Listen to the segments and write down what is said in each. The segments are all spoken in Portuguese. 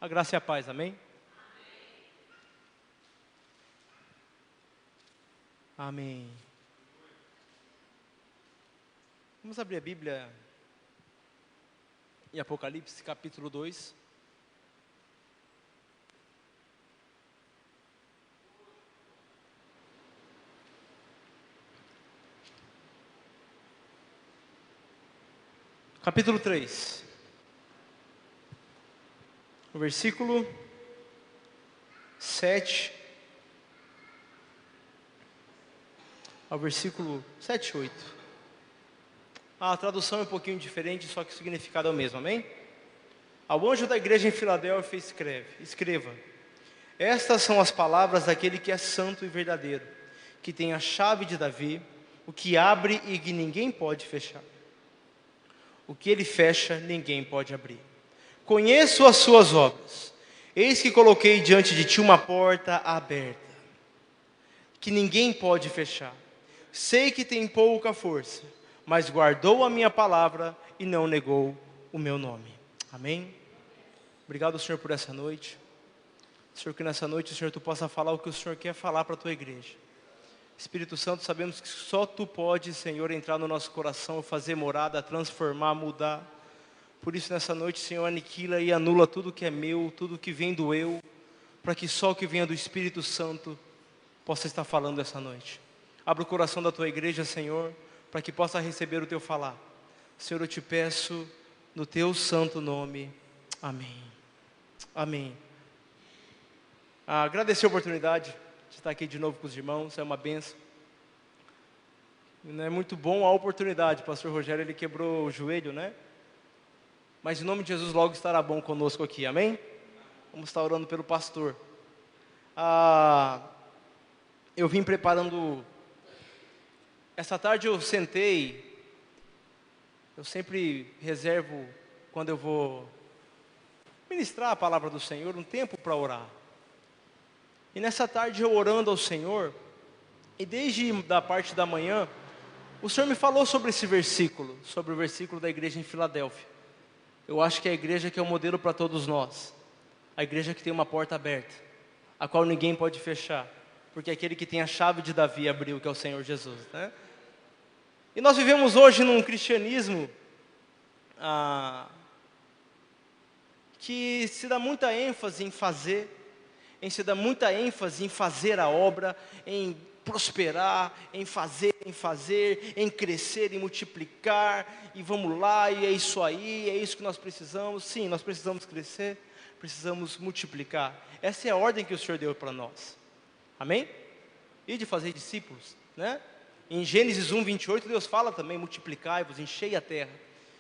A graça e a paz, amém? Amém. Vamos abrir a Bíblia em Apocalipse, capítulo 2. Capítulo 3. O versículo 7 ao versículo 7 e 8. A tradução é um pouquinho diferente, só que o significado é o mesmo, amém? Ao anjo da igreja em Filadélfia escreva: estas são as palavras daquele que é santo e verdadeiro, que tem a chave de Davi, o que abre e que ninguém pode fechar. O que ele fecha, ninguém pode abrir. Conheço as suas obras. Eis que coloquei diante de ti uma porta aberta, que ninguém pode fechar. Sei que tem pouca força, mas guardou a minha palavra e não negou o meu nome. Amém? Obrigado, Senhor, por essa noite. Senhor, que nessa noite, Senhor, Tu possa falar o que o Senhor quer falar para a Tua igreja. Espírito Santo, sabemos que só Tu pode, Senhor, entrar no nosso coração, fazer morada, transformar, mudar. Por isso, nessa noite, Senhor, aniquila e anula tudo que é meu, tudo que vem do eu, para que só o que venha do Espírito Santo possa estar falando essa noite. Abra o coração da Tua igreja, Senhor, para que possa receber o Teu falar. Senhor, eu te peço, no Teu santo nome. Amém. Amém. Agradecer a oportunidade de estar aqui de novo com os irmãos, é uma bênção. É muito bom a oportunidade, pastor Rogério, ele quebrou o joelho, né? Mas em nome de Jesus logo estará bom conosco aqui, amém? Vamos estar orando pelo pastor. Eu vim preparando, essa tarde eu sentei, eu sempre reservo, quando eu vou ministrar a palavra do Senhor, um tempo para orar. E nessa tarde eu orando ao Senhor, e desde da parte da manhã, o Senhor me falou sobre esse versículo, sobre o versículo da igreja em Filadélfia. Eu acho que é a igreja que é o modelo para todos nós. A igreja que tem uma porta aberta, a qual ninguém pode fechar, porque aquele que tem a chave de Davi abriu, que é o Senhor Jesus, né? E nós vivemos hoje num cristianismo que se dá muita ênfase em fazer, se dá muita ênfase em fazer a obra, em prosperar, em fazer, em crescer, em multiplicar, e vamos lá, e é isso aí, é isso que nós precisamos. Sim, nós precisamos crescer, precisamos multiplicar. Essa é a ordem que o Senhor deu para nós, amém? E de fazer discípulos, né? Em Gênesis 1:28, Deus fala também: multiplicai-vos, enchei a terra.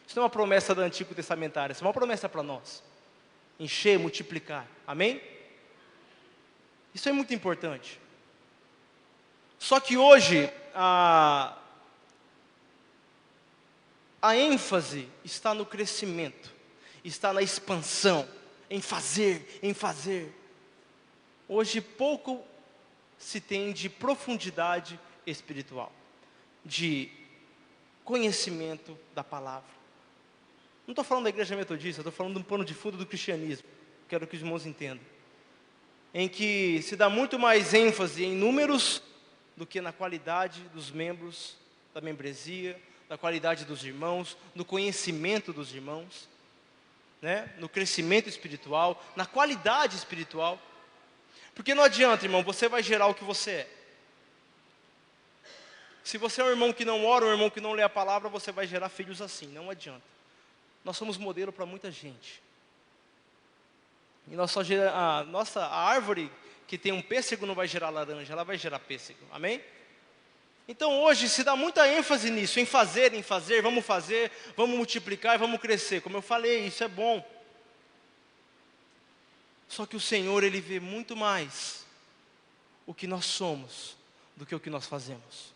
Isso não é uma promessa do Antigo Testamentário, isso é uma promessa para nós. Encher, multiplicar, amém? Isso é muito importante. Só que hoje, a ênfase está no crescimento, está na expansão, em fazer, em fazer. Hoje pouco se tem de profundidade espiritual, de conhecimento da palavra. Não estou falando da igreja metodista, estou falando de um pano de fundo do cristianismo. Quero que os irmãos entendam. Em que se dá muito mais ênfase em números do que na qualidade dos membros da membresia, da qualidade dos irmãos, no conhecimento dos irmãos, né? No crescimento espiritual, na qualidade espiritual. Porque não adianta, irmão, você vai gerar o que você é. Se você é um irmão que não ora, um irmão que não lê a palavra, você vai gerar filhos assim, não adianta. Nós somos modelo para muita gente. E a árvore que tem um pêssego não vai gerar laranja, ela vai gerar pêssego, amém? Então hoje se dá muita ênfase nisso, em fazer, vamos multiplicar e vamos crescer. Como eu falei, isso é bom. Só que o Senhor, Ele vê muito mais o que nós somos do que o que nós fazemos.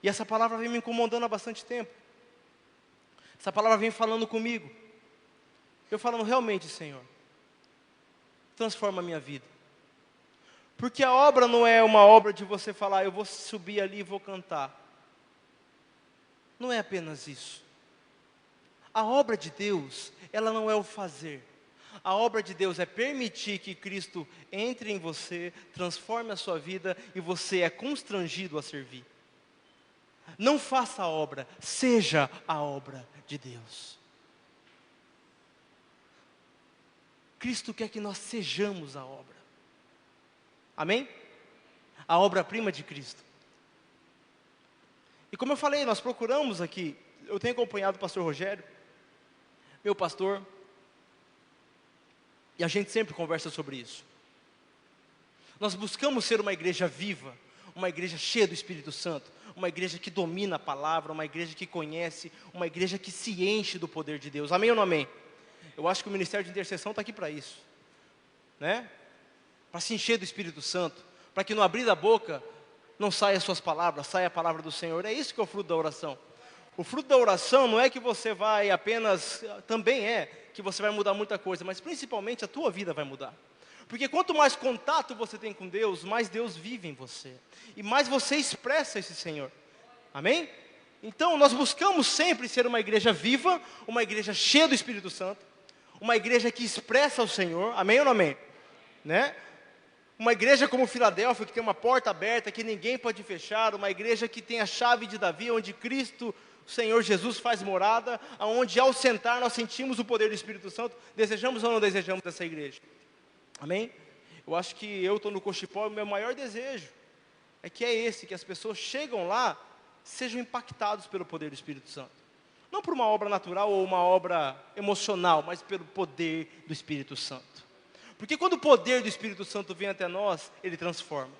E essa palavra vem me incomodando há bastante tempo. Essa palavra vem falando comigo. Eu falando: realmente, Senhor, transforma a minha vida. Porque a obra não é uma obra de você falar: eu vou subir ali e vou cantar. Não é apenas isso. A obra de Deus, ela não é o fazer. A obra de Deus é permitir que Cristo entre em você, transforme a sua vida e você é constrangido a servir. Não faça a obra, seja a obra de Deus. Cristo quer que nós sejamos a obra. Amém? A obra-prima de Cristo. E como eu falei, nós procuramos aqui, eu tenho acompanhado o pastor Rogério, meu pastor, e a gente sempre conversa sobre isso. Nós buscamos ser uma igreja viva, uma igreja cheia do Espírito Santo, uma igreja que domina a palavra, uma igreja que conhece, uma igreja que se enche do poder de Deus. Amém ou não amém? Eu acho que o ministério de intercessão está aqui para isso, né? Para se encher do Espírito Santo, para que no abrir da boca não saia as suas palavras, saia a palavra do Senhor. É isso que é o fruto da oração. O fruto da oração não é que você vai apenas, também é que você vai mudar muita coisa, mas principalmente a tua vida vai mudar. Porque quanto mais contato você tem com Deus, mais Deus vive em você. E mais você expressa esse Senhor. Amém? Então nós buscamos sempre ser uma igreja viva, uma igreja cheia do Espírito Santo, uma igreja que expressa o Senhor. Amém ou não amém? Né? Uma igreja como Filadélfia, que tem uma porta aberta que ninguém pode fechar. Uma igreja que tem a chave de Davi, onde Cristo, o Senhor Jesus, faz morada. Onde ao sentar nós sentimos o poder do Espírito Santo. Desejamos ou não desejamos essa igreja? Amém? Eu acho que eu estou no Cochipó, o meu maior desejo é que as pessoas chegam lá, sejam impactados pelo poder do Espírito Santo. Não por uma obra natural ou uma obra emocional, mas pelo poder do Espírito Santo. Porque quando o poder do Espírito Santo vem até nós, ele transforma.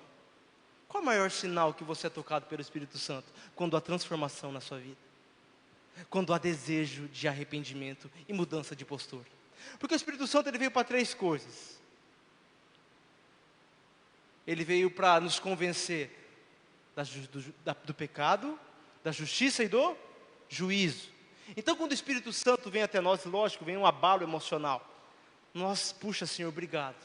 Qual é o maior sinal que você é tocado pelo Espírito Santo? Quando há transformação na sua vida. Quando há desejo de arrependimento e mudança de postura. Porque o Espírito Santo ele veio para 3 coisas. Ele veio para nos convencer do pecado, da justiça e do juízo. Então quando o Espírito Santo vem até nós, lógico, vem um abalo emocional. Nós, puxa Senhor, obrigado.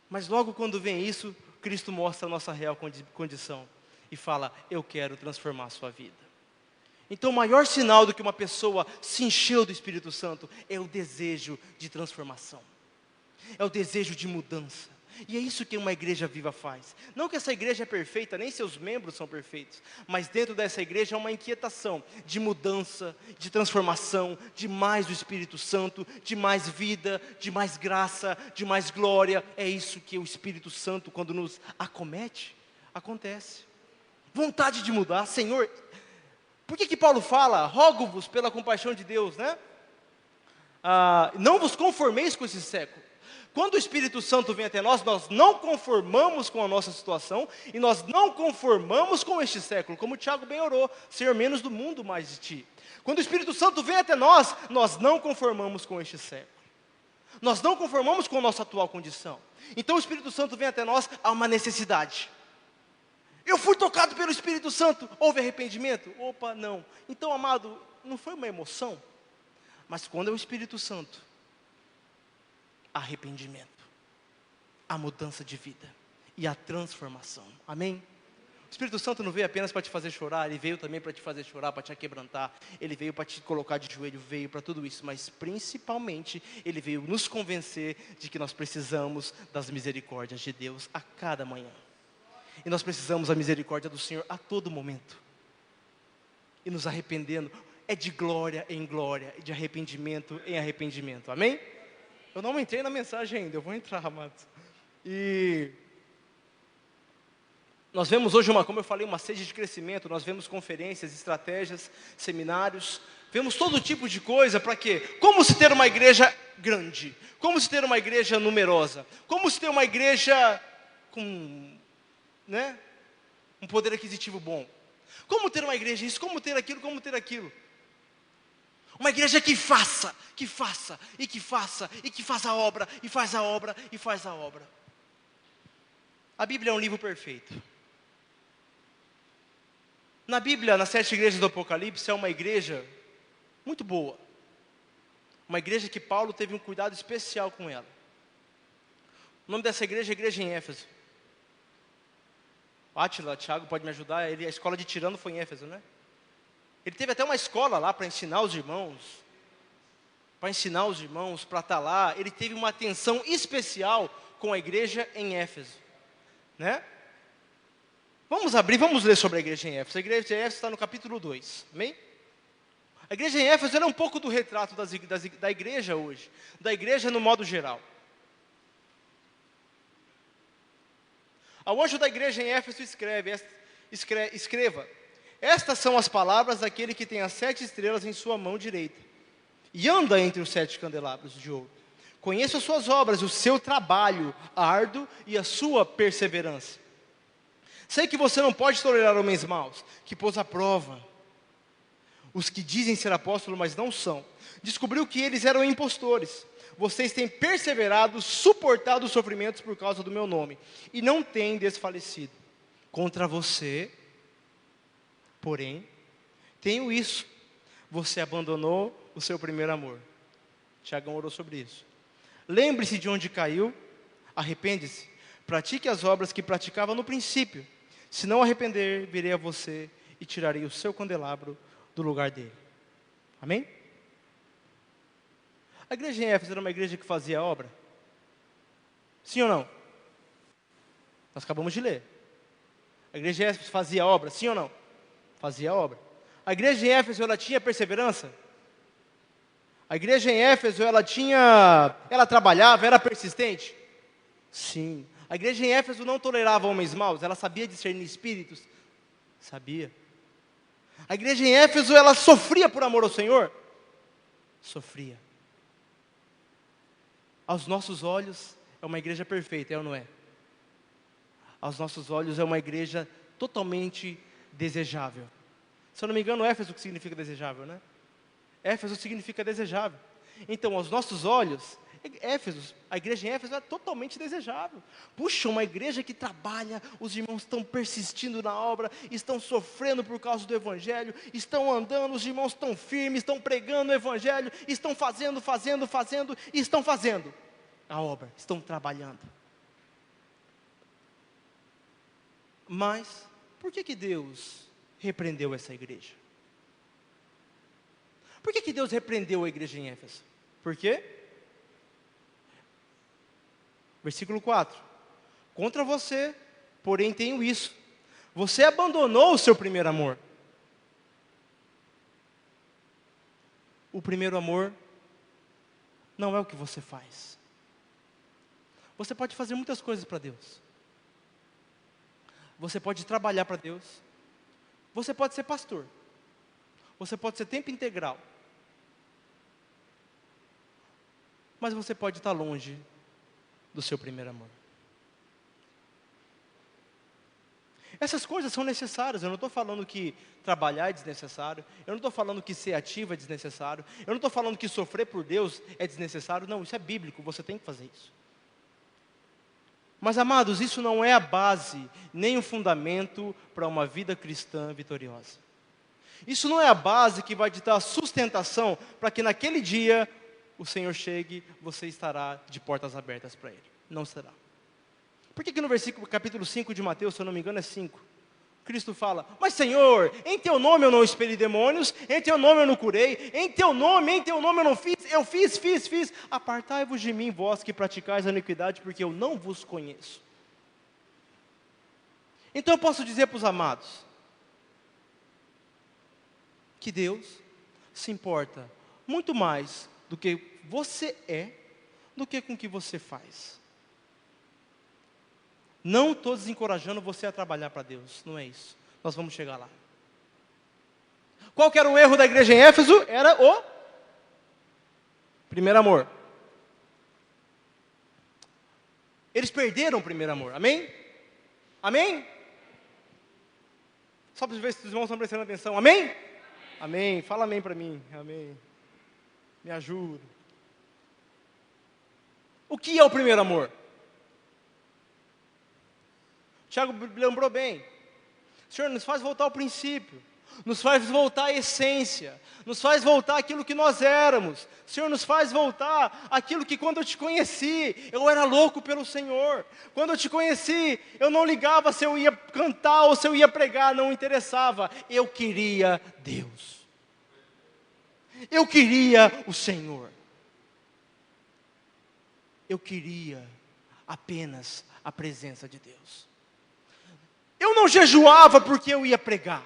Mas logo quando vem isso, Cristo mostra a nossa real condição. E fala, eu quero transformar a sua vida. Então o maior sinal do que uma pessoa se encheu do Espírito Santo é o desejo de transformação. É o desejo de mudança. E é isso que uma igreja viva faz. Não que essa igreja é perfeita, nem seus membros são perfeitos. Mas dentro dessa igreja há uma inquietação de mudança, de transformação, de mais do Espírito Santo, de mais vida, de mais graça, de mais glória. É isso que o Espírito Santo, quando nos acomete, acontece. Vontade de mudar, Senhor. Por que Paulo fala, rogo-vos pela compaixão de Deus, né? Não vos conformeis com esse século. Quando o Espírito Santo vem até nós, nós não conformamos com a nossa situação e nós não conformamos com este século, como o Tiago bem orou, Senhor, menos do mundo, mais de ti. Quando o Espírito Santo vem até nós, nós não conformamos com este século. Nós não conformamos com a nossa atual condição. Então o Espírito Santo vem até nós, há uma necessidade. Eu fui tocado pelo Espírito Santo, houve arrependimento? Opa, não. Então, amado, não foi uma emoção, mas quando é o Espírito Santo, arrependimento, a mudança de vida e a transformação. Amém? O Espírito Santo não veio apenas para te fazer chorar, ele veio também para te fazer chorar, para te aquebrantar, ele veio para te colocar de joelho, veio para tudo isso, mas principalmente ele veio nos convencer de que nós precisamos das misericórdias de Deus a cada manhã. E nós precisamos da misericórdia do Senhor a todo momento. E nos arrependendo é de glória em glória, de arrependimento em arrependimento. Amém? Eu não entrei na mensagem ainda, eu vou entrar, amados. E nós vemos hoje como eu falei, uma sede de crescimento. Nós vemos conferências, estratégias, seminários. Vemos todo tipo de coisa, para quê? Como se ter uma igreja grande? Como se ter uma igreja numerosa? Como se ter uma igreja com, né, um poder aquisitivo bom? Como ter uma igreja isso? Como ter aquilo? Como ter aquilo? Uma igreja que faça, e que faça, e que faça a obra, e faz a obra, e faz a obra. A Bíblia é um livro perfeito. Na Bíblia, nas 7 igrejas do Apocalipse, é uma igreja muito boa. Uma igreja que Paulo teve um cuidado especial com ela. O nome dessa igreja é a igreja em Éfeso. Átila, Thiago pode me ajudar, a escola de Tirano foi em Éfeso, né? Ele teve até uma escola lá para ensinar os irmãos, para estar lá. Ele teve uma atenção especial com a igreja em Éfeso, né? Vamos abrir, vamos ler sobre a igreja em Éfeso. A igreja em Éfeso está no capítulo 2, amém? A igreja em Éfeso era um pouco do retrato da igreja hoje, da igreja no modo geral. Ao anjo da igreja em Éfeso escreva, estas são as palavras daquele que tem as 7 estrelas em sua mão direita, e anda entre os 7 candelabros de ouro. Conheço as suas obras, o seu trabalho árduo e a sua perseverança. Sei que você não pode tolerar homens maus, que pôs à prova os que dizem ser apóstolos, mas não são. Descobriu que eles eram impostores. Vocês têm perseverado, suportado os sofrimentos por causa do meu nome, e não têm desfalecido. Contra você, porém, tenho isso: você abandonou o seu primeiro amor. Tiagão orou sobre isso. Lembre-se de onde caiu, arrepende-se, pratique as obras que praticava no princípio. Se não arrepender, virei a você e tirarei o seu candelabro do lugar dele. Amém? A igreja em Éfeso era uma igreja que fazia obra? Sim ou não? Nós acabamos de ler. A igreja em Éfeso fazia obra? Sim ou não? Fazia obra. A igreja em Éfeso, ela tinha perseverança? A igreja em Éfeso, ela trabalhava, era persistente? Sim. A igreja em Éfeso não tolerava homens maus, ela sabia discernir espíritos? Sabia. A igreja em Éfeso, ela sofria por amor ao Senhor? Sofria. Aos nossos olhos, é uma igreja perfeita, é ou não é? Aos nossos olhos, é uma igreja totalmente desejável. Se eu não me engano, Éfeso que significa desejável, né? Éfeso significa desejável. Então, aos nossos olhos, a igreja em Éfeso é totalmente desejável. Puxa, uma igreja que trabalha, os irmãos estão persistindo na obra, estão sofrendo por causa do Evangelho, estão andando, os irmãos estão firmes, estão pregando o Evangelho, estão fazendo, e estão fazendo a obra, estão trabalhando. Mas, por que Deus repreendeu essa igreja? Por que Deus repreendeu a igreja em Éfeso? Por quê? Versículo 4. Contra você, porém tenho isso: você abandonou o seu primeiro amor. O primeiro amor não é o que você faz. Você pode fazer muitas coisas para Deus. Você pode trabalhar para Deus. Você pode ser pastor. Você pode ser tempo integral. Mas você pode estar longe do seu primeiro amor. Essas coisas são necessárias. Eu não estou falando que trabalhar é desnecessário. Eu não estou falando que ser ativo é desnecessário. Eu não estou falando que sofrer por Deus é desnecessário. Não, isso é bíblico, você tem que fazer isso. Mas, amados, isso não é a base, nem o fundamento para uma vida cristã vitoriosa. Isso não é a base que vai te dar a sustentação para que naquele dia o Senhor chegue, você estará de portas abertas para Ele. Não será. Por que no versículo, capítulo 5 de Mateus, se eu não me engano é 5, Cristo fala: mas Senhor, em Teu nome eu não expeli demônios, em Teu nome eu não curei, em Teu nome eu não fiz, eu fiz. Apartai-vos de mim, vós que praticais a iniquidade, porque eu não vos conheço. Então eu posso dizer para os amados, que Deus se importa muito mais do que você é, do que com o que você faz. Não estou desencorajando você a trabalhar para Deus, não é isso. Nós vamos chegar lá. Qual que era o erro da igreja em Éfeso? Era o primeiro amor. Eles perderam o primeiro amor, amém? Amém? Só para ver se os irmãos estão prestando atenção, amém? Amém, fala amém para mim, amém. Me ajuda. O que é o primeiro amor? Tiago lembrou bem. Senhor, nos faz voltar ao princípio. nos faz voltar à essência, nos faz voltar àquilo que nós éramos. Senhor, nos faz voltar àquilo que quando eu te conheci, eu era louco pelo Senhor. Quando eu te conheci, eu não ligava se eu ia cantar ou se eu ia pregar, não interessava. Eu queria Deus. Eu queria o Senhor. Eu queria apenas a presença de Deus. Eu não jejuava porque eu ia pregar.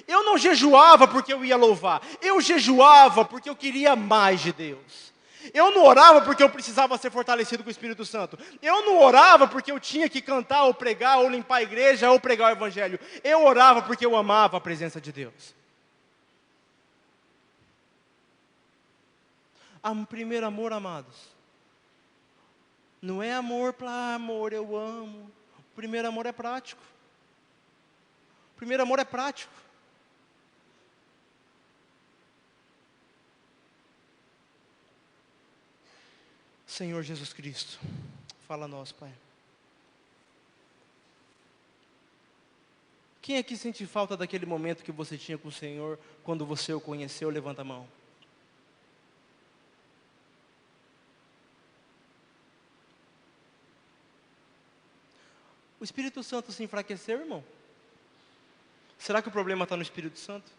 Eu não jejuava porque eu ia louvar. Eu jejuava porque eu queria mais de Deus. Eu não orava porque eu precisava ser fortalecido com o Espírito Santo. Eu não orava porque eu tinha que cantar ou pregar ou limpar a igreja ou pregar o Evangelho. Eu orava porque eu amava a presença de Deus. Primeiro amor, amados, não é amor para amor, eu amo. O primeiro amor é prático. O primeiro amor é prático. Senhor Jesus Cristo, fala a nós, Pai. Quem aqui sente falta daquele momento que você tinha com o Senhor, quando você o conheceu? Levanta a mão. O Espírito Santo se enfraqueceu, irmão? Será que o problema está no Espírito Santo?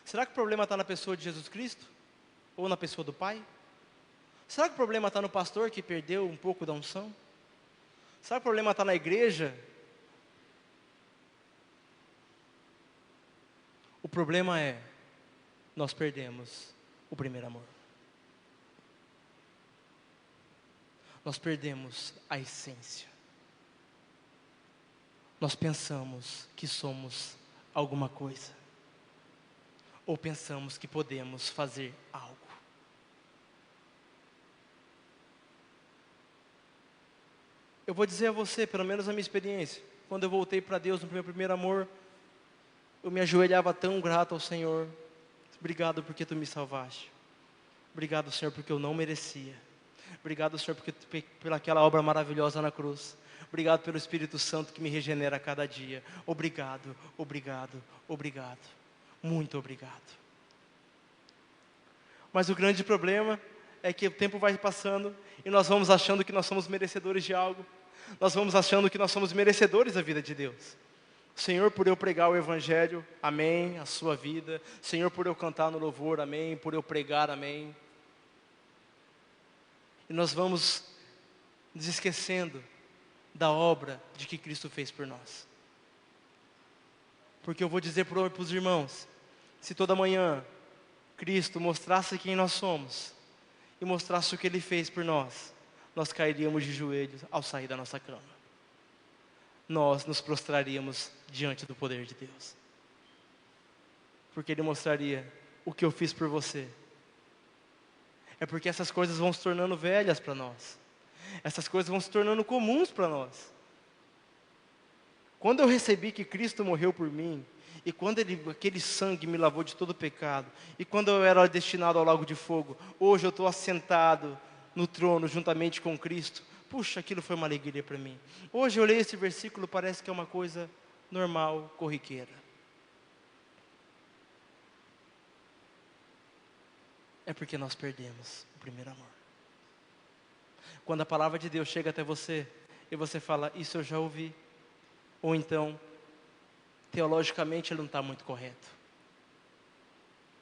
Será que o problema está na pessoa de Jesus Cristo? Ou na pessoa do Pai? Será que o problema está no pastor que perdeu um pouco da unção? Será que o problema está na igreja? O problema é, nós perdemos o primeiro amor. Nós perdemos a essência. Nós pensamos que somos alguma coisa. Ou pensamos que podemos fazer algo. Eu vou dizer a você, pelo menos a minha experiência, quando eu voltei para Deus no meu primeiro amor, eu me ajoelhava tão grato ao Senhor. Obrigado porque Tu me salvaste. Obrigado, Senhor, porque eu não merecia. Obrigado, Senhor, pela aquela obra maravilhosa na cruz. Obrigado pelo Espírito Santo que me regenera a cada dia. Obrigado, obrigado, obrigado. Muito obrigado. Mas o grande problema é que o tempo vai passando e nós vamos achando que nós somos merecedores de algo. Nós vamos achando que nós somos merecedores da vida de Deus. Senhor, por eu pregar o Evangelho, amém, a sua vida. Senhor, por eu cantar no louvor, amém, por eu pregar, amém. E nós vamos nos esquecendo da obra de que Cristo fez por nós. Porque eu vou dizer para os irmãos, se toda manhã Cristo mostrasse quem nós somos e mostrasse o que Ele fez por nós, nós cairíamos de joelhos ao sair da nossa cama. Nós nos prostraríamos diante do poder de Deus. Porque Ele mostraria o que eu fiz por você. É porque essas coisas vão se tornando velhas para nós. Essas coisas vão se tornando comuns para nós. Quando eu recebi que Cristo morreu por mim, e quando aquele sangue me lavou de todo pecado, e quando eu era destinado ao lago de fogo, hoje eu estou assentado no trono juntamente com Cristo. Puxa, aquilo foi uma alegria para mim. Hoje eu leio esse versículo, parece que é uma coisa normal, corriqueira. É porque nós perdemos o primeiro amor. Quando a palavra de Deus chega até você, e você fala, isso eu já ouvi. Ou então, teologicamente ele não está muito correto.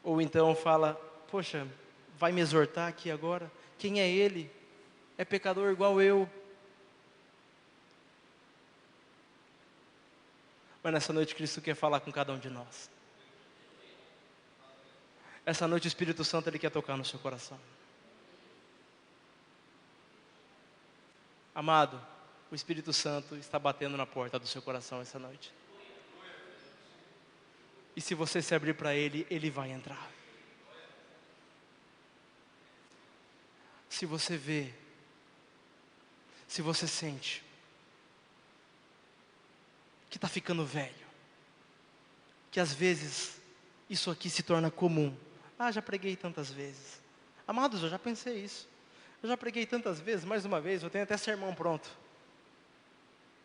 Ou então fala, poxa, vai me exortar aqui agora? Quem é ele? É pecador igual eu. Mas nessa noite Cristo quer falar com cada um de nós. Essa noite o Espírito Santo Ele quer tocar no seu coração. Amado, o Espírito Santo está batendo na porta do seu coração essa noite. E se você se abrir para Ele, Ele vai entrar. Se você vê, se você sente que está ficando velho, que às vezes isso aqui se torna comum. Ah, já preguei tantas vezes. Amados, eu já pensei isso. Eu já preguei tantas vezes, mais uma vez, eu tenho até sermão pronto.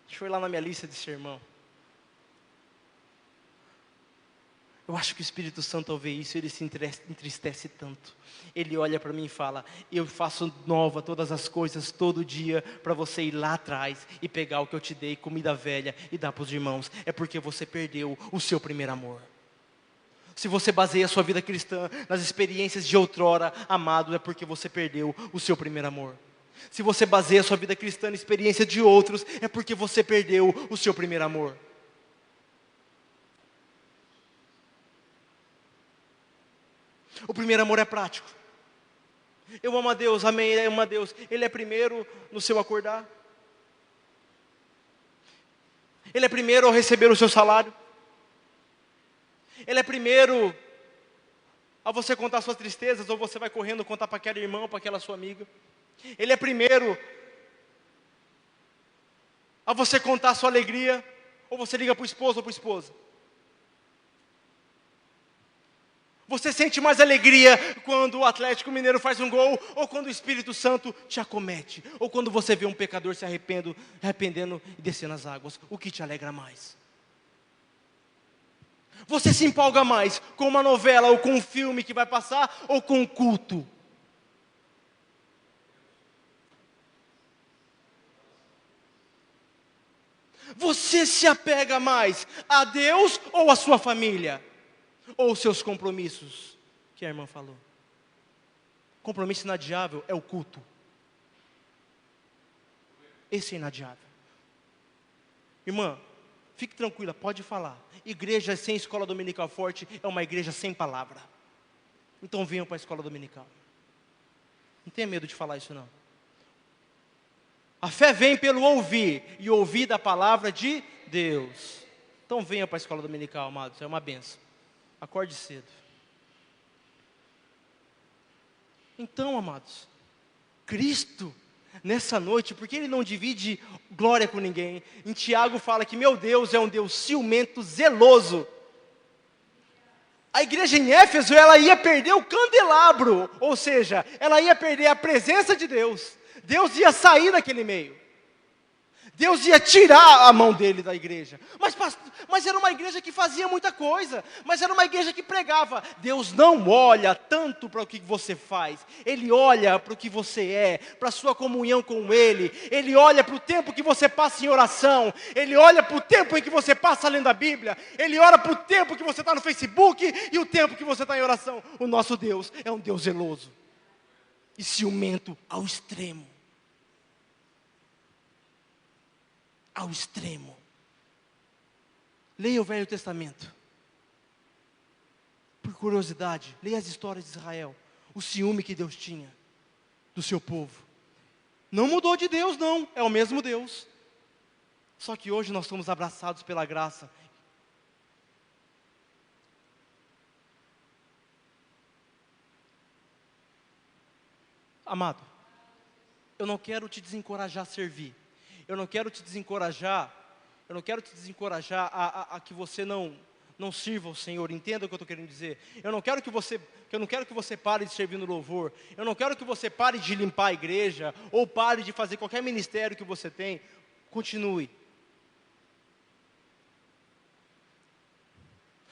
Deixa eu ir lá na minha lista de sermão. Eu acho que o Espírito Santo, ao ver isso, ele se entristece tanto. Ele olha para mim e fala: eu faço nova todas as coisas todo dia, para você ir lá atrás e pegar o que eu te dei, comida velha, e dar para os irmãos. É porque você perdeu o seu primeiro amor. Se você baseia a sua vida cristã nas experiências de outrora, amado, é porque você perdeu o seu primeiro amor. Se você baseia a sua vida cristã na experiência de outros, é porque você perdeu o seu primeiro amor. O primeiro amor é prático. Eu amo a Deus, amém, eu amo a Deus. Ele é primeiro no seu acordar. Ele é primeiro ao receber o seu salário. Ele é primeiro a você contar suas tristezas, ou você vai correndo contar para aquele irmão, para aquela sua amiga. Ele é primeiro a você contar a sua alegria, ou você liga para o esposo ou para a esposa. Você sente mais alegria quando o Atlético Mineiro faz um gol, ou quando o Espírito Santo te acomete, ou quando você vê um pecador se arrependendo e descendo as águas. O que te alegra mais? Você se empolga mais com uma novela ou com um filme que vai passar, ou com um culto? Você se apega mais a Deus ou a sua família? Ou os seus compromissos, que a irmã falou? Compromisso inadiável é o culto. Esse é inadiável. Irmã, fique tranquila, pode falar. Igreja sem escola dominical forte é uma igreja sem palavra. Então venham para a escola dominical. Não tenha medo de falar isso não. A fé vem pelo ouvir, e ouvir da palavra de Deus. Então venha para a escola dominical, amados, é uma bênção. Acorde cedo. Então, amados, Cristo, nessa noite, porque Ele não divide glória com ninguém. Em Tiago fala que meu Deus é um Deus ciumento, zeloso. A igreja em Éfeso, ela ia perder o candelabro, ou seja, ela ia perder a presença de Deus. Deus ia sair daquele meio. Deus ia tirar a mão dele da igreja. Mas era uma igreja que fazia muita coisa. Mas era uma igreja que pregava. Deus não olha tanto para o que você faz. Ele olha para o que você é, para a sua comunhão com Ele. Ele olha para o tempo que você passa em oração. Ele olha para o tempo em que você passa lendo a Bíblia. Ele olha para o tempo que você está no Facebook e o tempo que você está em oração. O nosso Deus é um Deus zeloso e ciumento ao extremo. Ao extremo. Leia o Velho Testamento. Por curiosidade, leia as histórias de Israel. O ciúme que Deus tinha do seu povo. Não mudou de Deus, não. É o mesmo Deus. Só que hoje nós somos abraçados pela graça. Amado, eu não quero te desencorajar a servir. Eu não quero te desencorajar a que você não sirva ao Senhor. Entenda o que eu estou querendo dizer. Eu não quero que você pare de servir no louvor. Eu não quero que você pare de limpar a igreja, ou pare de fazer qualquer ministério que você tem. Continue.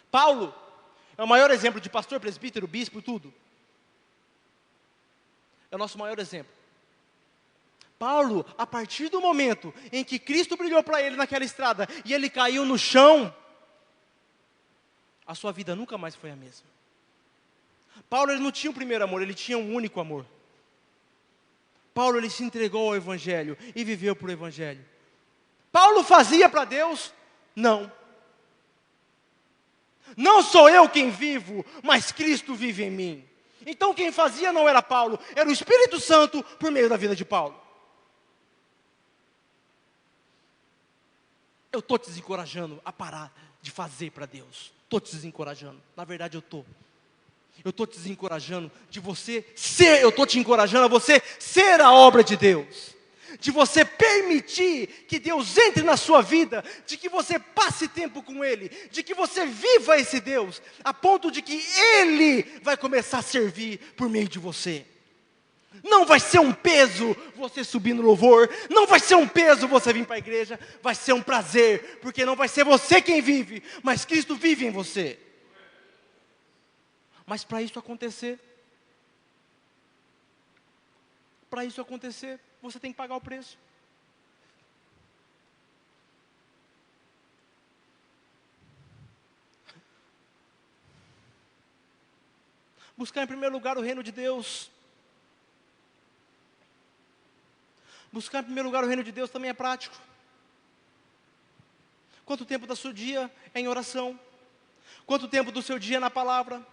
Paulo é o maior exemplo de pastor, presbítero, bispo, tudo. É o nosso maior exemplo. Paulo, a partir do momento em que Cristo brilhou para ele naquela estrada e ele caiu no chão, a sua vida nunca mais foi a mesma. Paulo, ele não tinha um primeiro amor, ele tinha um único amor. Paulo, ele se entregou ao Evangelho e viveu por Evangelho. Paulo fazia para Deus? Não. Não sou eu quem vivo, mas Cristo vive em mim. Então quem fazia não era Paulo, era o Espírito Santo por meio da vida de Paulo. Eu estou te desencorajando a parar de fazer para Deus. Estou te desencorajando. Na verdade eu estou. Eu estou te desencorajando de você ser. Eu estou te encorajando a você ser a obra de Deus. De você permitir que Deus entre na sua vida. De que você passe tempo com Ele. De que você viva esse Deus. A ponto de que Ele vai começar a servir por meio de você. Não vai ser um peso você subir no louvor. Não vai ser um peso você vir para a igreja. Vai ser um prazer. Porque não vai ser você quem vive, mas Cristo vive em você. Mas para isso acontecer, você tem que pagar o preço. Buscar em primeiro lugar o reino de Deus. Buscar em primeiro lugar o reino de Deus também é prático. Quanto tempo do seu dia é em oração? Quanto tempo do seu dia é na palavra?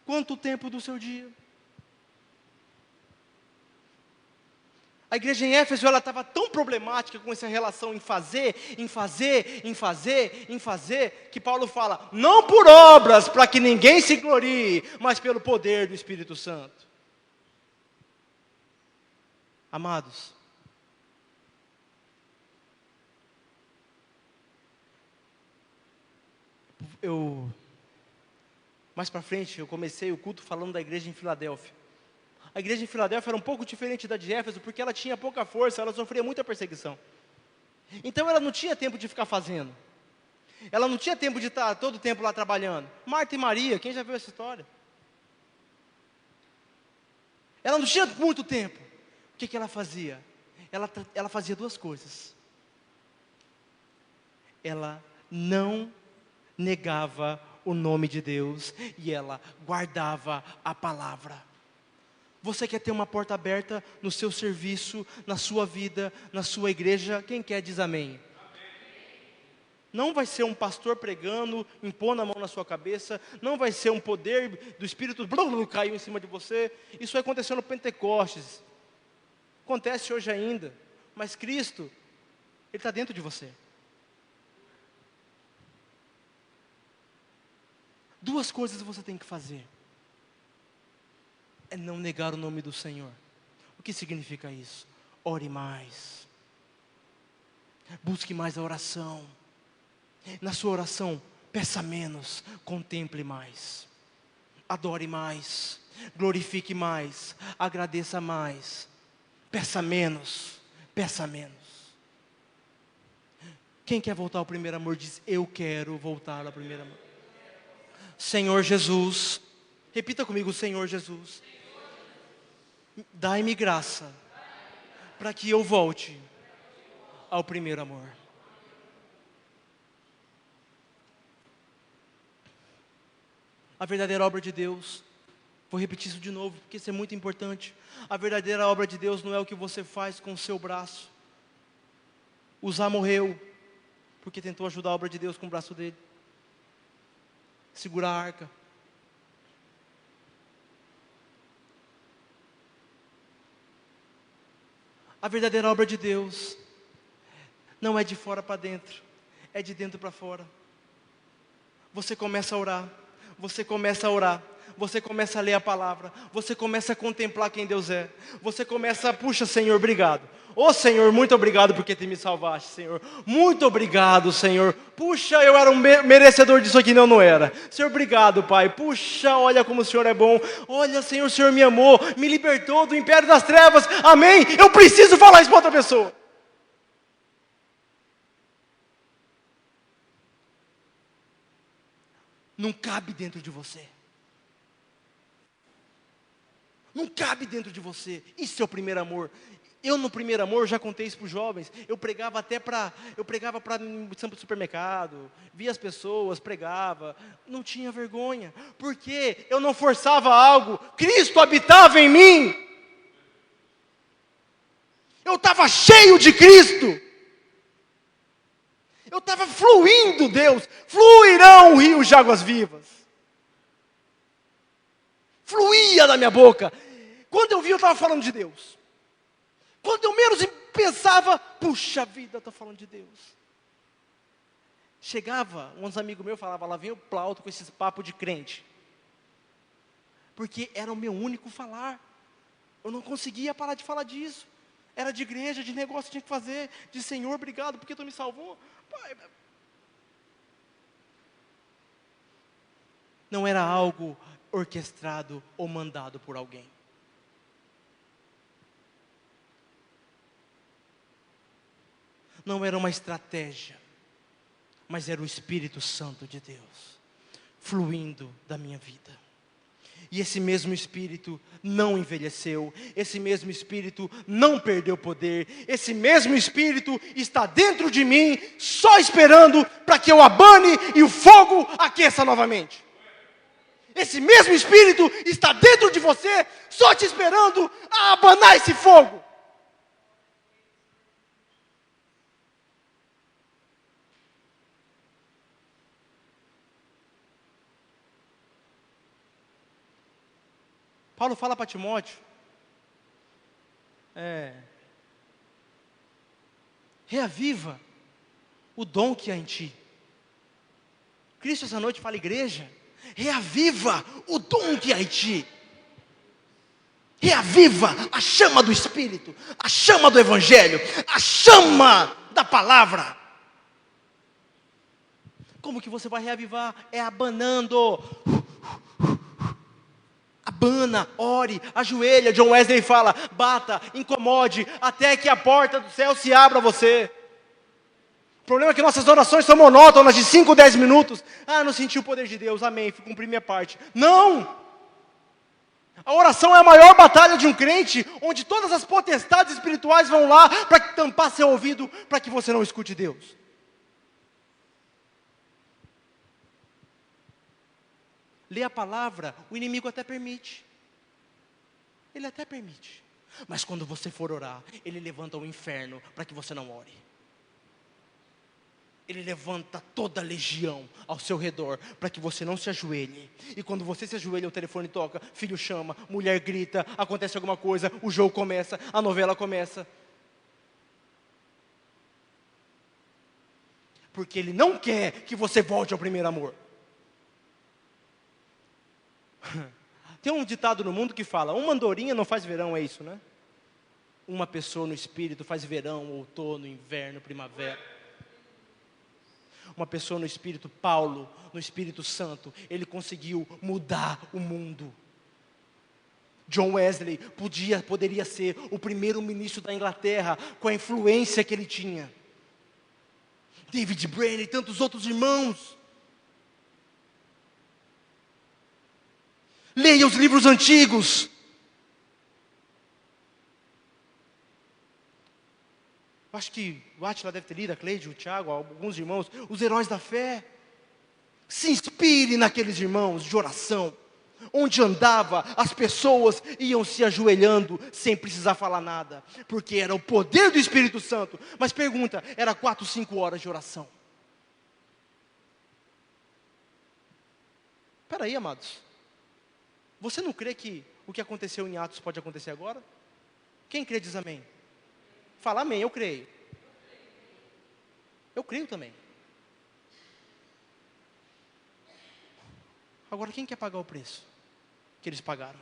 Quanto tempo do seu dia? A igreja em Éfeso, ela estava tão problemática com essa relação em fazer, que Paulo fala, não por obras, para que ninguém se glorie, mas pelo poder do Espírito Santo. Amados, mais para frente, eu comecei o culto falando da igreja em Filadélfia. A igreja em Filadélfia era um pouco diferente da de Éfeso, porque ela tinha pouca força, ela sofria muita perseguição. Então ela não tinha tempo de ficar fazendo. Ela não tinha tempo de estar todo o tempo lá trabalhando. Marta e Maria, quem já viu essa história? Ela não tinha muito tempo. O que ela fazia? Ela fazia duas coisas. Ela não negava o nome de Deus e ela guardava a palavra. Você quer ter uma porta aberta no seu serviço, na sua vida, na sua igreja? Quem quer diz amém. Amém. Não vai ser um pastor pregando, impondo a mão na sua cabeça. Não vai ser um poder do Espírito caiu em cima de você. Isso aconteceu no Pentecostes. Acontece hoje ainda. Mas Cristo, Ele está dentro de você. Duas coisas você tem que fazer. É não negar o nome do Senhor. O que significa isso? Ore mais. Busque mais a oração. Na sua oração, peça menos, contemple mais. Adore mais, glorifique mais, agradeça mais. Peça menos, peça menos. Quem quer voltar ao primeiro amor diz, eu quero voltar ao primeiro amor. Senhor Jesus, repita comigo, Senhor Jesus. Dai-me graça, para que eu volte ao primeiro amor. A verdadeira obra de Deus, vou repetir isso de novo, porque isso é muito importante. A verdadeira obra de Deus não é o que você faz com o seu braço. Uzá morreu, porque tentou ajudar a obra de Deus com o braço dele. Segurar a arca. A verdadeira obra de Deus não é de fora para dentro, é de dentro para fora. Você começa a orar, você começa a orar, você começa a ler a palavra, você começa a contemplar quem Deus é. Você começa a, puxa Senhor, obrigado. Ô Senhor, muito obrigado porque te me salvaste, Senhor. Muito obrigado, Senhor. Puxa, eu era um merecedor disso aqui, não era. Senhor, obrigado, Pai. Puxa, olha como o Senhor é bom. Olha, Senhor, o Senhor me amou, me libertou do império das trevas. Amém? Eu preciso falar isso para outra pessoa. Não cabe dentro de você. Não cabe dentro de você. Isso é o primeiro amor. Eu no primeiro amor, já contei isso para os jovens, eu pregava para supermercado, via as pessoas, pregava, não tinha vergonha, porque eu não forçava algo, Cristo habitava em mim, eu estava cheio de Cristo, eu estava fluindo Deus, fluirão rios de águas vivas, fluía da minha boca, quando eu vi eu estava falando de Deus. Quando eu menos pensava, puxa vida, estou falando de Deus. Chegava, uns amigos meus falavam, lá vem o Plauto com esses papos de crente. Porque era o meu único falar. Eu não conseguia parar de falar disso. Era de igreja, de negócio que tinha que fazer. De Senhor, obrigado porque Tu me salvou. Pai. Não era algo orquestrado ou mandado por alguém. Não era uma estratégia, mas era o Espírito Santo de Deus, fluindo da minha vida. E esse mesmo Espírito não envelheceu, esse mesmo Espírito não perdeu poder, esse mesmo Espírito está dentro de mim, só esperando para que eu abane e o fogo aqueça novamente. Esse mesmo Espírito está dentro de você, só te esperando a abanar esse fogo. Paulo fala para Timóteo, reaviva o dom que há em ti. Cristo essa noite fala, igreja, reaviva o dom que há em ti. Reaviva a chama do Espírito, a chama do Evangelho, a chama da palavra. Como que você vai reavivar? É abanando. Abana, ore, ajoelha. John Wesley fala, bata, incomode, até que a porta do céu se abra a você. O problema é que nossas orações são monótonas, de 5, 10 minutos. Não senti o poder de Deus, amém, fui cumprir minha parte. Não! A oração é a maior batalha de um crente, onde todas as potestades espirituais vão lá para tampar seu ouvido, para que você não escute Deus. Ler a palavra, o inimigo até permite. Ele até permite. Mas quando você for orar, ele levanta o inferno para que você não ore. Ele levanta toda a legião ao seu redor para que você não se ajoelhe. E quando você se ajoelha, o telefone toca, filho chama, mulher grita, acontece alguma coisa, o jogo começa, a novela começa. Porque ele não quer que você volte ao primeiro amor. Tem um ditado no mundo que fala, uma andorinha não faz verão, é isso, né? Uma pessoa no espírito faz verão, outono, inverno, primavera. Uma pessoa no espírito, Paulo, no Espírito Santo, ele conseguiu mudar o mundo. John Wesley poderia ser o primeiro ministro da Inglaterra, com a influência que ele tinha. David Brainerd e tantos outros irmãos. Leia os livros antigos. Acho que o Átila deve ter lido, a Cleide, o Tiago, alguns irmãos, os heróis da fé. Se inspire naqueles irmãos de oração. Onde andava, as pessoas iam se ajoelhando sem precisar falar nada. Porque era o poder do Espírito Santo. Mas pergunta, era 4, 5 horas de oração. Espera aí, amados. Você não crê que o que aconteceu em Atos pode acontecer agora? Quem crê diz amém. Fala amém, eu creio. Eu creio também. Agora, quem quer pagar o preço que eles pagaram?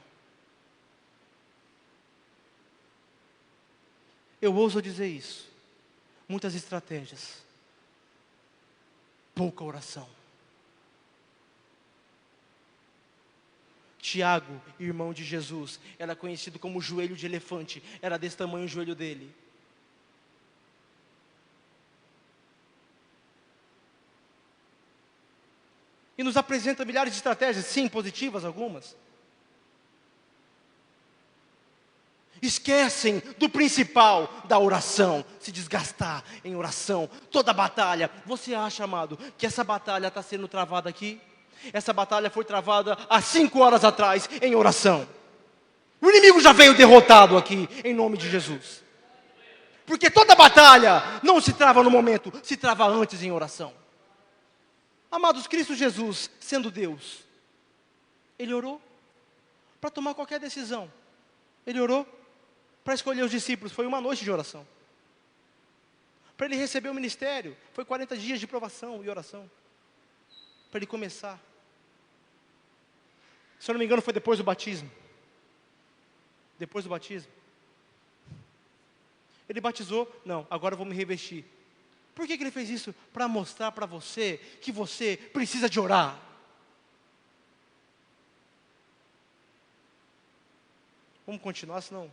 Eu ouso dizer isso. Muitas estratégias. Pouca oração. Tiago, irmão de Jesus, era conhecido como joelho de elefante. Era desse tamanho o joelho dele. E nos apresenta milhares de estratégias, sim, positivas algumas. Esquecem do principal, da oração. Se desgastar em oração. Toda batalha. Você acha, amado, que essa batalha está sendo travada aqui? Essa batalha foi travada há 5 horas atrás, em oração. O inimigo já veio derrotado aqui, em nome de Jesus. Porque toda batalha não se trava no momento, se trava antes em oração. Amados, Cristo Jesus, sendo Deus, Ele orou para tomar qualquer decisão. Ele orou para escolher os discípulos, foi uma noite de oração. Para Ele receber o ministério, foi 40 dias de provação e oração. Para Ele começar. Se eu não me engano, foi depois do batismo. Depois do batismo. Ele batizou, não, agora eu vou me revestir. Por que Ele fez isso? Para mostrar para você que você precisa de orar. Vamos continuar, senão...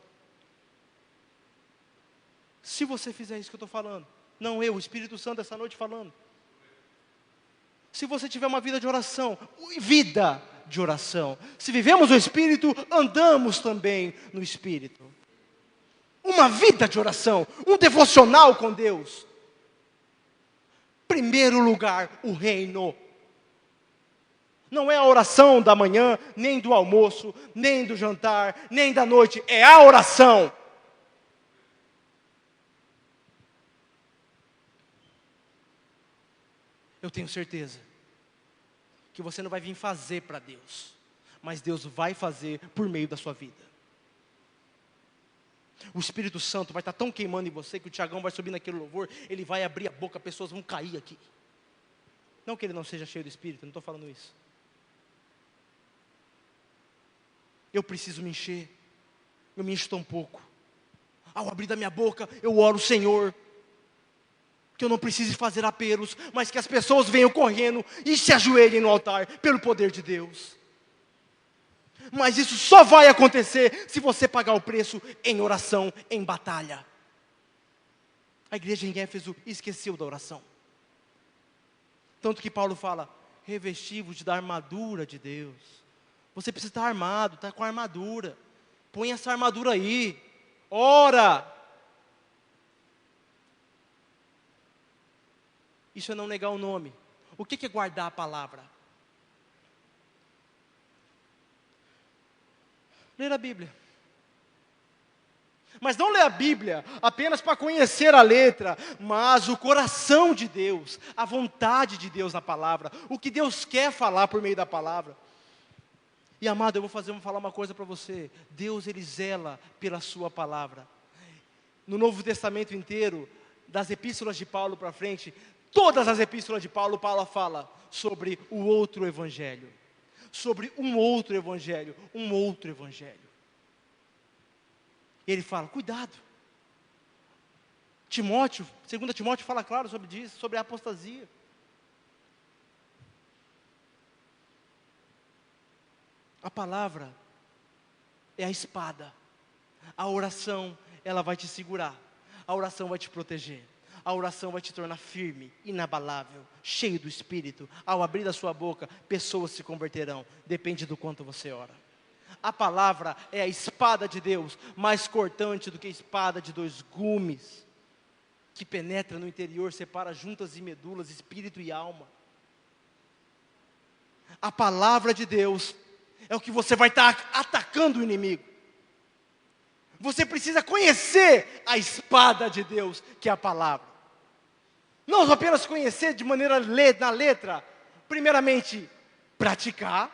Se você fizer isso que eu estou falando, não eu, o Espírito Santo essa noite falando. Se você tiver uma vida de oração, vida de oração. Se vivemos o Espírito, andamos também no Espírito. Uma vida de oração, um devocional com Deus. Primeiro lugar, o reino. Não é a oração da manhã, nem do almoço, nem do jantar, nem da noite. É a oração. Eu tenho certeza que você não vai vir fazer para Deus, mas Deus vai fazer por meio da sua vida. O Espírito Santo vai estar tão queimando em você que o Tiagão vai subir naquele louvor, ele vai abrir a boca, pessoas vão cair aqui. Não que ele não seja cheio do Espírito, não estou falando isso. Eu preciso me encher, eu me encho tão pouco. Ao abrir da minha boca, eu oro, Senhor, que eu não precise fazer apelos, mas que as pessoas venham correndo e se ajoelhem no altar, pelo poder de Deus. Mas isso só vai acontecer se você pagar o preço em oração, em batalha. A igreja em Éfeso esqueceu da oração. Tanto que Paulo fala, revesti-vos da armadura de Deus. Você precisa estar armado, está com a armadura. Põe essa armadura aí, ora. Isso é não negar o nome. O que é guardar a palavra? Ler a Bíblia. Mas não ler a Bíblia apenas para conhecer a letra, mas o coração de Deus, a vontade de Deus na palavra, o que Deus quer falar por meio da palavra. E amado, eu vou falar uma coisa para você. Deus, Ele zela pela sua palavra. No Novo Testamento inteiro, das epístolas de Paulo para frente, todas as epístolas de Paulo, Paulo fala sobre o outro evangelho. Sobre um outro evangelho, um outro evangelho. Ele fala, cuidado. Timóteo, 2 Timóteo fala claro sobre isso, sobre a apostasia. A palavra é a espada. A oração, ela vai te segurar. A oração vai te proteger. A oração vai te tornar firme, inabalável, cheio do Espírito. Ao abrir a sua boca, pessoas se converterão. Depende do quanto você ora. A palavra é a espada de Deus, mais cortante do que a espada de 2 gumes, que penetra no interior, separa juntas e medulas, espírito e alma. A palavra de Deus é o que você vai estar atacando o inimigo. Você precisa conhecer a espada de Deus, que é a palavra. Não apenas conhecer de maneira na letra, primeiramente praticar,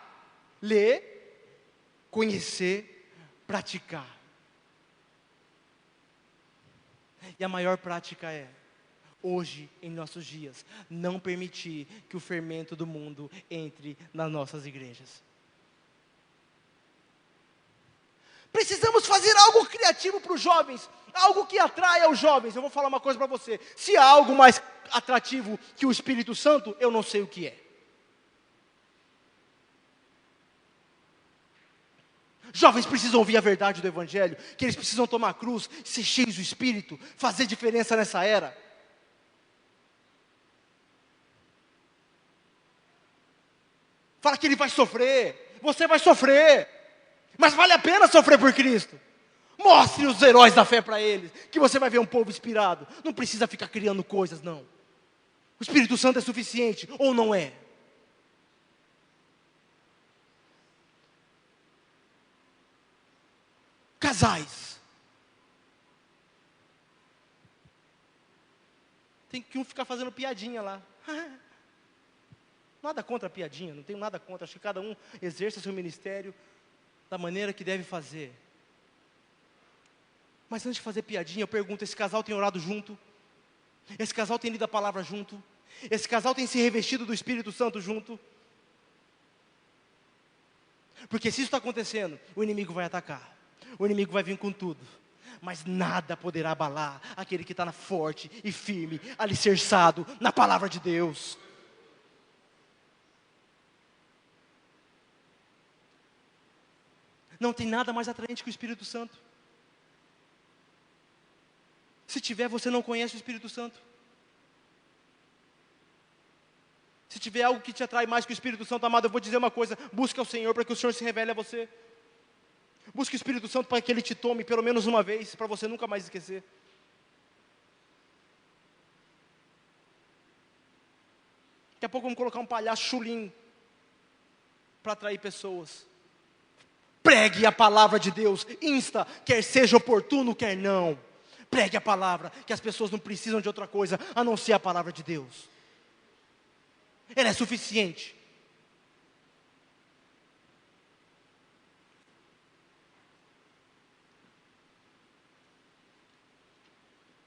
ler, conhecer, praticar. E a maior prática é, hoje, em nossos dias, não permitir que o fermento do mundo entre nas nossas igrejas. Precisamos fazer algo criativo para os jovens, algo que atraia os jovens. Eu vou falar uma coisa para você, se há algo mais atrativo que o Espírito Santo, eu não sei o que é. Jovens precisam ouvir a verdade do Evangelho, que eles precisam tomar a cruz, ser cheios do Espírito, fazer diferença nessa era. Fala que ele vai sofrer, você vai sofrer, mas vale a pena sofrer por Cristo. Mostre os heróis da fé para eles, que você vai ver um povo inspirado. Não precisa ficar criando coisas, não. O Espírito Santo é suficiente, ou não é? Casais. Tem que um ficar fazendo piadinha lá. Nada contra a piadinha, não tenho nada contra. Acho que cada um exerça seu ministério da maneira que deve fazer. Mas antes de fazer piadinha, eu pergunto, esse casal tem orado junto? Esse casal tem lido a palavra junto? Esse casal tem se revestido do Espírito Santo junto? Porque se isso está acontecendo, o inimigo vai atacar. O inimigo vai vir com tudo. Mas nada poderá abalar aquele que está forte e firme, alicerçado na palavra de Deus. Não tem nada mais atraente que o Espírito Santo. Se tiver, você não conhece o Espírito Santo. Se Se tiver algo que te atrai mais que o Espírito Santo, amado, eu vou dizer uma coisa: busca o Senhor para que o Senhor se revele a você. Busque o Espírito Santo para que Ele te tome pelo menos uma vez, para você nunca mais esquecer. Daqui a pouco vamos colocar um palhaço chulinho para atrair pessoas. Pregue a palavra de Deus, insta, quer seja oportuno, quer não. Pregue a palavra, que as pessoas não precisam de outra coisa a não ser a palavra de Deus. Ela é suficiente.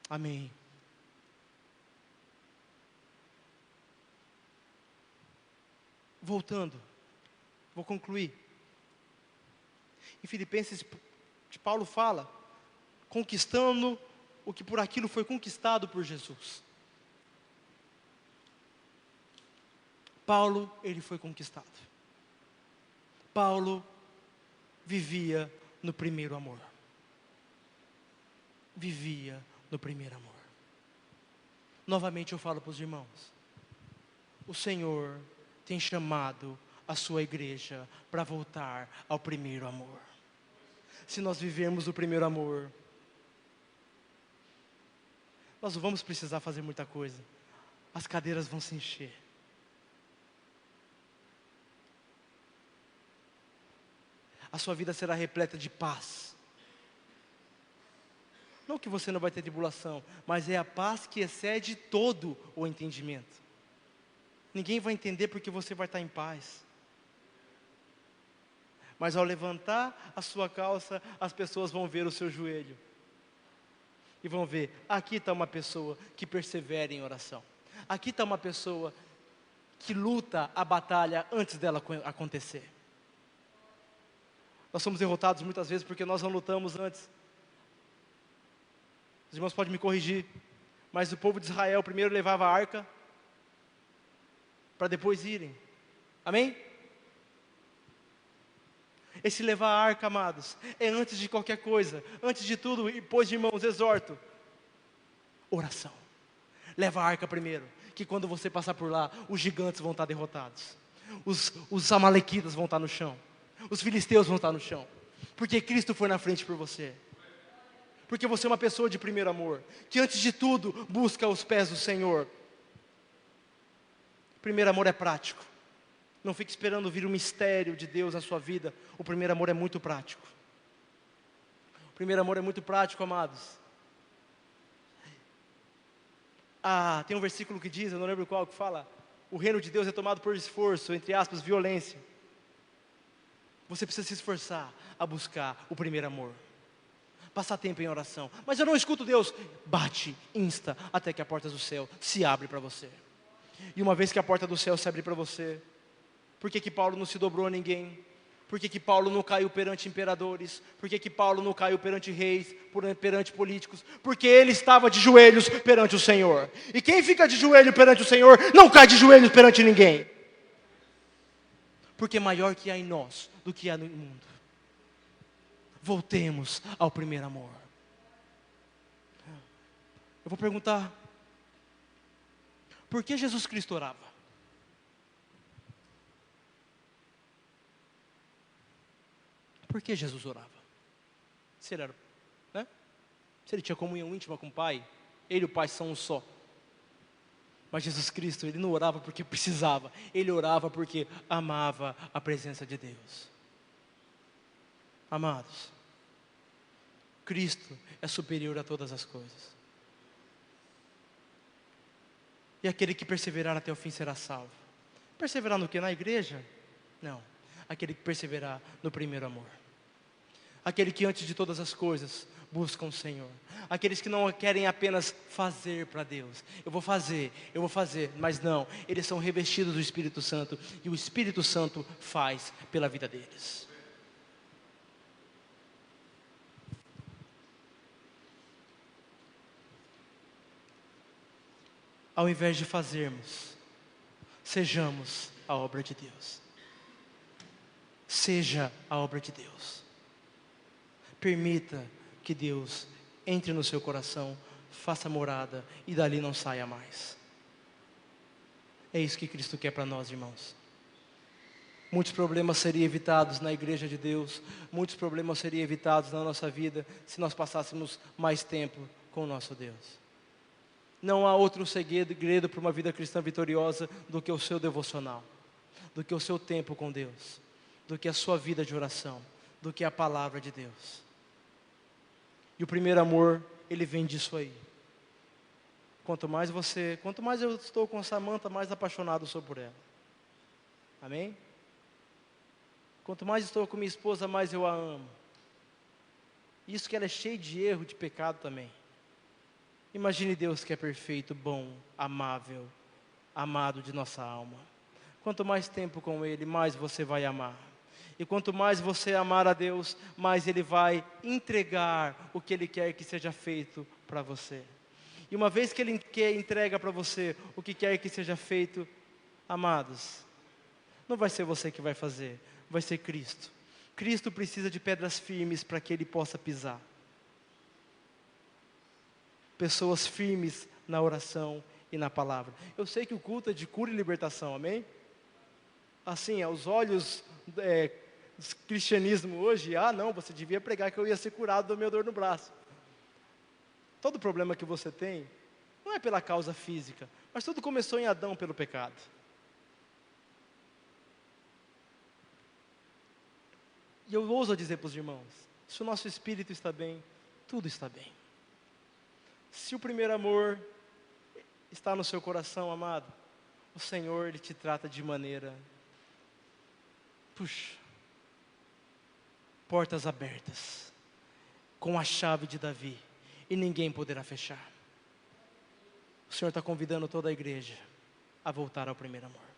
Amém. Voltando, vou concluir. Em Filipenses, Paulo fala, conquistando o que por aquilo foi conquistado por Jesus. Paulo, ele foi conquistado. Paulo vivia no primeiro amor. Vivia no primeiro amor. Novamente eu falo para os irmãos, o Senhor tem chamado a sua igreja para voltar ao primeiro amor. Se nós vivermos o primeiro amor, nós não vamos precisar fazer muita coisa. As cadeiras vão se encher. A sua vida será repleta de paz. Não que você não vai ter tribulação, mas é a paz que excede todo o entendimento. Ninguém vai entender porque você vai estar em paz. Mas ao levantar a sua calça, as pessoas vão ver o seu joelho. E vão ver, aqui está uma pessoa que persevera em oração. Aqui está uma pessoa que luta a batalha antes dela acontecer. Nós somos derrotados muitas vezes porque nós não lutamos antes. Os irmãos podem me corrigir, mas o povo de Israel primeiro levava a arca, para depois irem. Amém? Esse levar a arca, amados, é antes de qualquer coisa. Antes de tudo, e pois, irmãos, exorto, oração. Leva a arca primeiro, que quando você passar por lá, os gigantes vão estar derrotados. Os amalequitas vão estar no chão. Os filisteus vão estar no chão. Porque Cristo foi na frente por você. Porque você é uma pessoa de primeiro amor, que antes de tudo, busca os pés do Senhor. Primeiro amor é prático. Não fique esperando vir o mistério de Deus na sua vida. O primeiro amor é muito prático. O primeiro amor é muito prático, amados. Tem um versículo que diz, eu não lembro qual, que fala: o reino de Deus é tomado por esforço, entre aspas, violência. Você precisa se esforçar a buscar o primeiro amor. Passar tempo em oração. Mas eu não escuto Deus. Bate, insta, até que a porta do céu se abre para você. E uma vez que a porta do céu se abre para você, por que Paulo não se dobrou a ninguém? Por que Paulo não caiu perante imperadores? Por que Paulo não caiu perante reis, perante políticos? Porque ele estava de joelhos perante o Senhor. E quem fica de joelho perante o Senhor, não cai de joelhos perante ninguém. Porque maior que há em nós do que há no mundo. Voltemos ao primeiro amor. Eu vou perguntar, por que Jesus Cristo orava? Por que Jesus orava? Se ele era, né? Se ele tinha comunhão íntima com o Pai, ele e o Pai são um só. Mas Jesus Cristo, ele não orava porque precisava, ele orava porque amava a presença de Deus. Amados, Cristo é superior a todas as coisas. E aquele que perseverar até o fim será salvo. Perseverar no quê? Na igreja? Não. Aquele que perseverar no primeiro amor. Aquele que antes de todas as coisas buscam o Senhor. Aqueles que não querem apenas fazer para Deus. Eu vou fazer, mas não. Eles são revestidos do Espírito Santo. E o Espírito Santo faz pela vida deles. Ao invés de fazermos, sejamos a obra de Deus. Seja a obra de Deus. Permita que Deus entre no seu coração, faça morada e dali não saia mais. É isso que Cristo quer para nós, irmãos. Muitos problemas seriam evitados na igreja de Deus, muitos problemas seriam evitados na nossa vida, se nós passássemos mais tempo com o nosso Deus. Não há outro segredo para uma vida cristã vitoriosa do que o seu devocional, do que o seu tempo com Deus, do que a sua vida de oração, do que a palavra de Deus. E o primeiro amor, ele vem disso aí. Quanto mais eu estou com Samantha, mais apaixonado sou por ela. Amém? Quanto mais estou com minha esposa, mais eu a amo. Isso que ela é cheia de erro, de pecado também. Imagine Deus que é perfeito, bom, amável, amado de nossa alma. Quanto mais tempo com Ele, mais você vai amar. E quanto mais você amar a Deus, mais Ele vai entregar o que Ele quer que seja feito para você. E uma vez que Ele entrega para você o que quer que seja feito, amados, não vai ser você que vai fazer, vai ser Cristo. Cristo precisa de pedras firmes para que Ele possa pisar. Pessoas firmes na oração e na palavra. Eu sei que o culto é de cura e libertação, amém? Assim, aos olhos do cristianismo hoje, não, você devia pregar que eu ia ser curado da minha dor no braço. Todo problema que você tem, não é pela causa física, mas tudo começou em Adão pelo pecado. E eu ouso dizer para os irmãos, se o nosso espírito está bem, tudo está bem. Se o primeiro amor está no seu coração, amado, o Senhor, Ele te trata de maneira, portas abertas, com a chave de Davi, e ninguém poderá fechar. O Senhor está convidando toda a igreja a voltar ao primeiro amor.